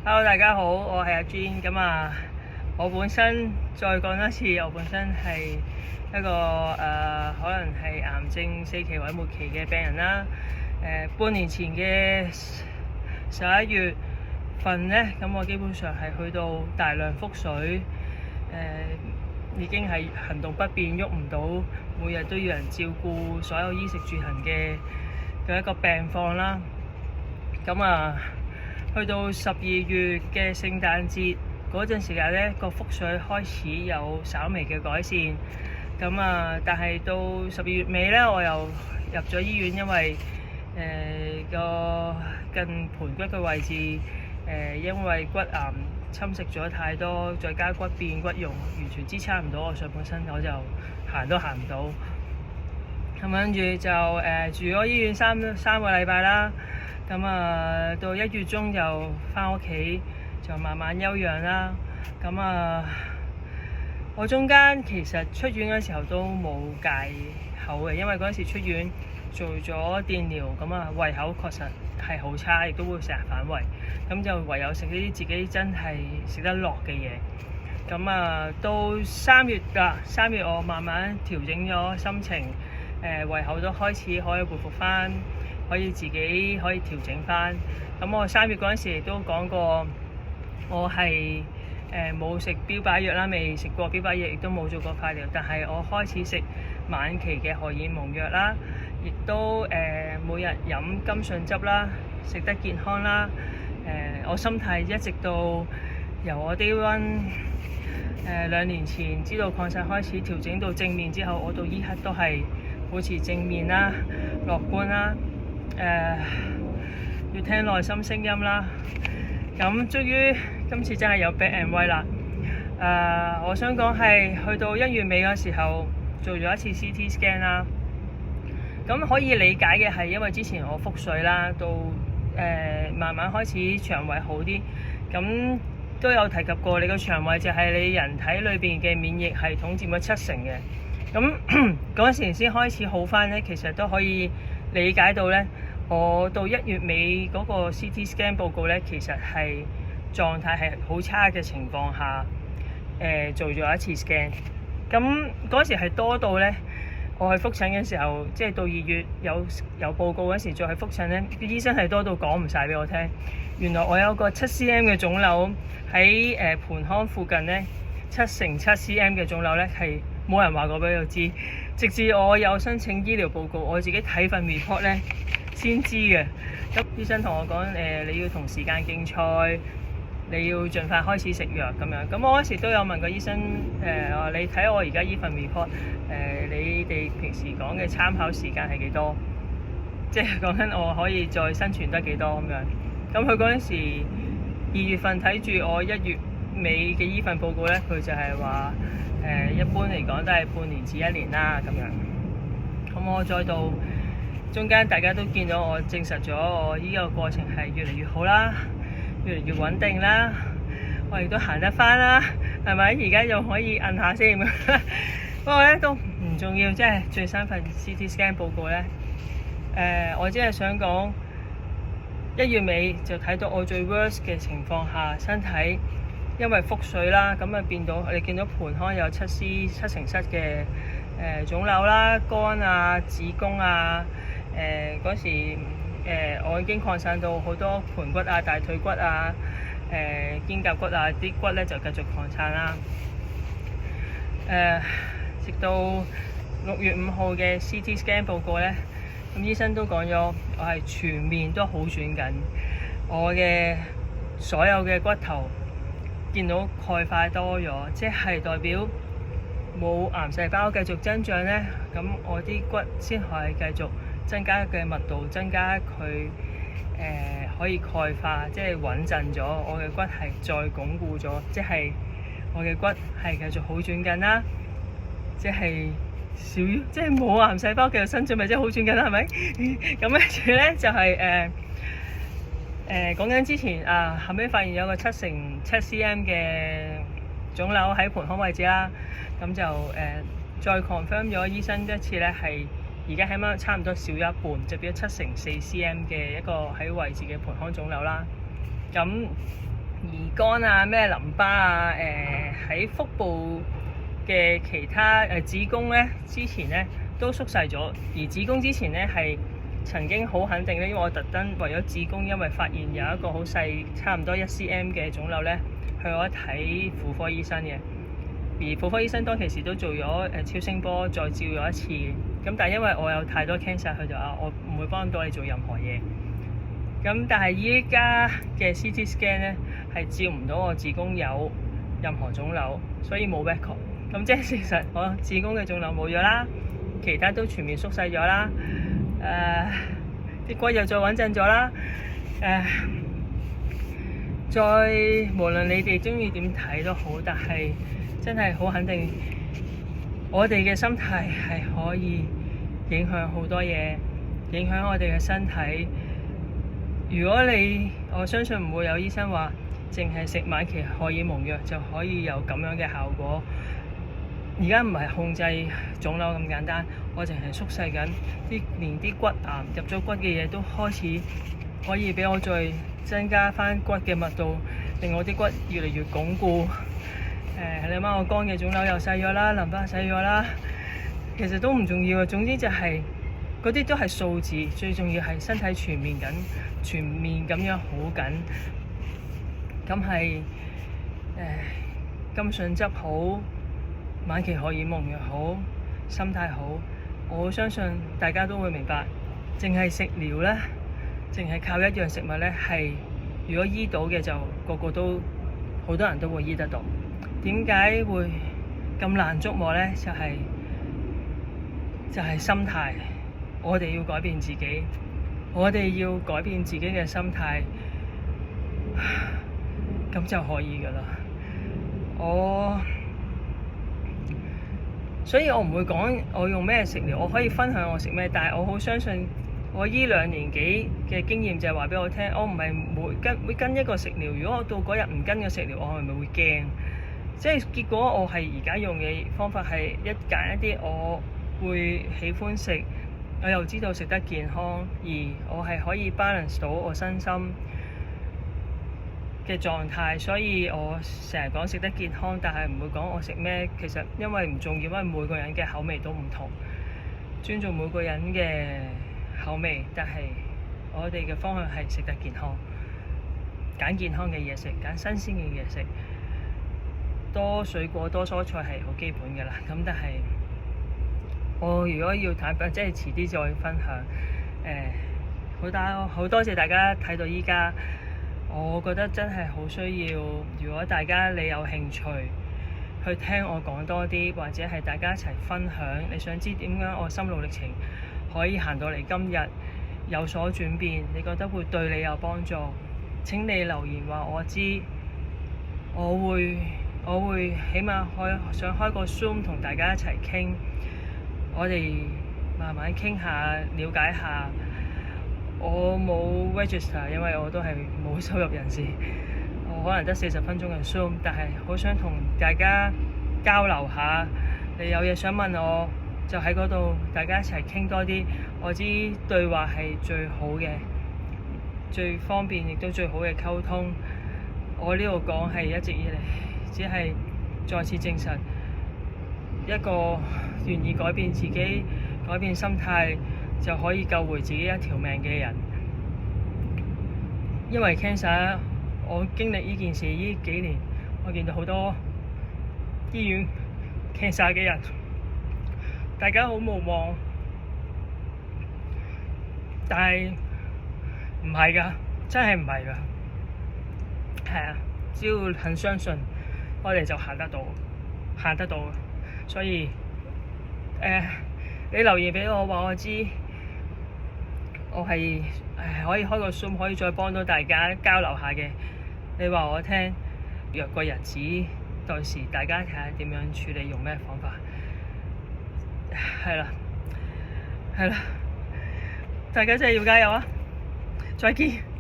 Hello，大家好，我係阿 Jean。咁我本身再講多次，我本身係一個可能係癌症4期或者末期嘅病人啦。半年前嘅11月份呢，咁我基本上係去到大量腹水，已經係行動不便，喐唔到，每日都要人照顧所有衣食住行嘅一個病況啦。去到12月嘅聖誕節嗰陣時間呢，個腹水開始有稍微嘅改善。但係到12月尾呢，我又入咗醫院，因為個近盆骨嘅位置因為骨癌侵蝕咗太多，再加骨變骨溶，完全支撐唔到我上半身，我就行都行唔到。咁跟住就住咗醫院三個禮拜啦。到1月中就返屋企，就慢慢休養啦。我中間其實出院嗰時候都冇戒口嘅，因為嗰陣時出院做咗電療，胃口確實係好差，亦都會成日反胃。咁就唯有食呢啲自己真係食得落嘅嘢。到3月我慢慢調整咗心情，胃口都開始可以恢復返。可以自己可以調整翻。我3月嗰陣時亦都講過，我係冇食標靶藥啦，未食過標靶藥，亦都冇做過化療。但係我開始食晚期嘅荷爾蒙藥啦，亦都每日飲甘筍汁啦，食得健康啦。我心態一直到由我低溫2年前知道擴散開始調整到正面之後，我到依刻都係保持正面啦、樂觀啦。要聽內心聲音啦。終於今次真係有病危啦。我想講係去到1月尾嗰時候做咗一次 CT scan 啦。可以理解嘅係因為之前我腹水啦，到慢慢開始腸胃好啲。都有提及過，你個腸胃就係你人體裏邊嘅免疫系統佔咗70%嘅。嗰時先開始好翻呢，其實都可以理解到呢，我到1月尾嗰個 CT scan 報告呢，其實係狀態係好差嘅情況下，做咗一次 scan。嗰時係多到呢，我去復診嘅時候，即係到2月有報告嗰時再去復診呢，醫生係多到講唔晒俾我聽。原來我有個7cm 嘅腫瘤喺盆腔附近呢，7x7cm 嘅腫瘤呢，係冇人話過俾我知。直至我有申請醫療報告，我自己睇份 report 咧先知嘅。醫生同我講，你要同時間競賽，你要盡快開始食藥咁樣。我嗰時都有問過醫生，你睇我而家依份 report，你哋平時講嘅參考時間係幾多？即係講緊我可以再生存得幾多咁樣。佢嗰陣時2月份睇住我1月尾嘅依份報告咧，佢就係話。一般嚟講都係半年至1年啦咁樣。我再到中間，大家都見到我證實咗我呢個過程係越嚟越好啦，越嚟越穩定啦，我亦都行得翻啦，係咪？而家又可以摁下先。不過咧都唔重要，即係最新份 CT scan 報告咧。我只係想講1月尾就睇到我最 worst 嘅情況下，身體。因為腹水啦，變到你見到盆腔有7x7嘅腫瘤啦、肝啊、子宮啊，嗰時我已經擴散到好多盆骨啊、大腿骨啊、肩胛骨啊，啲骨咧就繼續擴散啦。直到6月5號嘅 CT scan 報告咧，醫生都講咗我係全面都好轉緊，我嘅所有嘅骨頭。見到鈣化多咗，即係代表冇癌細胞繼續增長呢。我啲骨先可以繼續增加嘅密度，增加佢可以鈣化，即係穩陣咗。我嘅骨係再鞏固咗，即係我嘅骨係繼續好轉緊啦。即係即係冇癌細胞繼續生長，咪即係好轉緊啦，係咪？跟住呢就係講緊之前後尾發現有個7x7cm 嘅腫瘤喺盆腔位置啦。再 confirm 咗醫生一次咧，係而家起碼差唔多少一半，就變咗7x4cm 嘅一個喺位置嘅盆腔腫瘤啦。胰肝啊、咩淋巴啊、喺腹部嘅其他子宮咧，之前咧都縮細咗。而子宮之前咧係曾經好肯定咧，因為我特登為咗子宮，因為發現有一個好細，差唔多1cm 嘅腫瘤咧，去咗睇婦科醫生嘅。而婦科醫生當其時都做咗超聲波，再照咗一次。咁但係因為我有太多 cancer，佢就話我唔會幫到你做任何嘢。咁但係依家嘅 CT scan 咧係照唔到我子宮有任何腫瘤，所以冇 record。咁即係其實我子宮嘅腫瘤冇咗啦，其他都全面縮細咗啦。啲骨又再穩陣咗啦。再無論你哋中意點睇都好，但係真係好肯定，我哋嘅心態係可以影響好多嘢，影響我哋嘅身體。如果我相信唔會有醫生話淨係食晚期荷爾蒙藥就可以有咁樣嘅效果。而家唔係控制腫瘤咁簡單，我淨係縮細緊連啲骨癌入咗骨嘅嘢都開始可以俾我再增加翻骨嘅密度，令我啲骨越嚟越鞏固。你諗下我肝嘅腫瘤又細咗啦，淋巴細咗啦，其實都唔重要啊。總之就係嗰啲都係數字，最重要係身體全面咁樣好緊。咁係甘筍汁好，晚期荷爾蒙又好，心態好，我相信大家都會明白。淨係食療咧，淨係靠一樣食物咧，係如果醫到嘅就個個都好多人都會醫得到。點解會咁難捉摸咧？就係心態。我哋要改變自己，我哋要改變自己嘅心態，咁就可以噶啦。所以我唔會講我用咩食療，我可以分享我食咩，但係我好相信我依2年幾嘅經驗就係話俾我聽，我唔係會跟一個食療。如果我到嗰日唔跟個食療，我係咪會驚？即係結果我係而家用嘅方法係揀一啲我會喜歡食，我又知道食得健康，而我係可以 balance 到我身心嘅狀態。所以我成日講食得健康，但係唔會講我食咩。其實因為唔重要，因為每個人嘅口味都唔同，尊重每個人嘅口味。但係我哋嘅方向係食得健康，揀健康嘅嘢食，揀新鮮嘅嘢食，多水果多蔬菜係好基本㗎啦。咁但係我如果要坦白，即係遲啲再分享。好多謝大家睇到依家。我覺得真係好需要，如果大家你有興趣去聽我講多啲，或者係大家一齊分享，你想知點樣我心路歷程可以行到嚟今日有所轉變，你覺得會對你有幫助，請你留言話我知。我會起碼想開個 Zoom 同大家一齊傾，我哋慢慢傾下，了解下。我冇 register， 因為我都係冇收入人士，我可能得40分鐘嘅 Zoom， 但係好想同大家交流下。你有嘢想問我，就喺嗰度，大家一齊傾多啲。我知對話係最好嘅，最方便亦都最好嘅溝通。我呢度講係一直以嚟，只係再次證實一個願意改變自己、改變心態就可以救回自己一條命嘅人。因為 cancer， 我經歷呢件事呢幾年，我見到好多醫院 cancer 嘅人，大家好無望，但係唔係㗎，真係唔係㗎。係啊，只要肯相信，我哋就行得到。所以你留言俾我話我知，我係可以開個 Zoom， 可以再幫到大家交流下嘅。你話我聽，約個日子，到時大家睇下點樣處理，用咩方法。係啦，大家真係要加油啊！再見。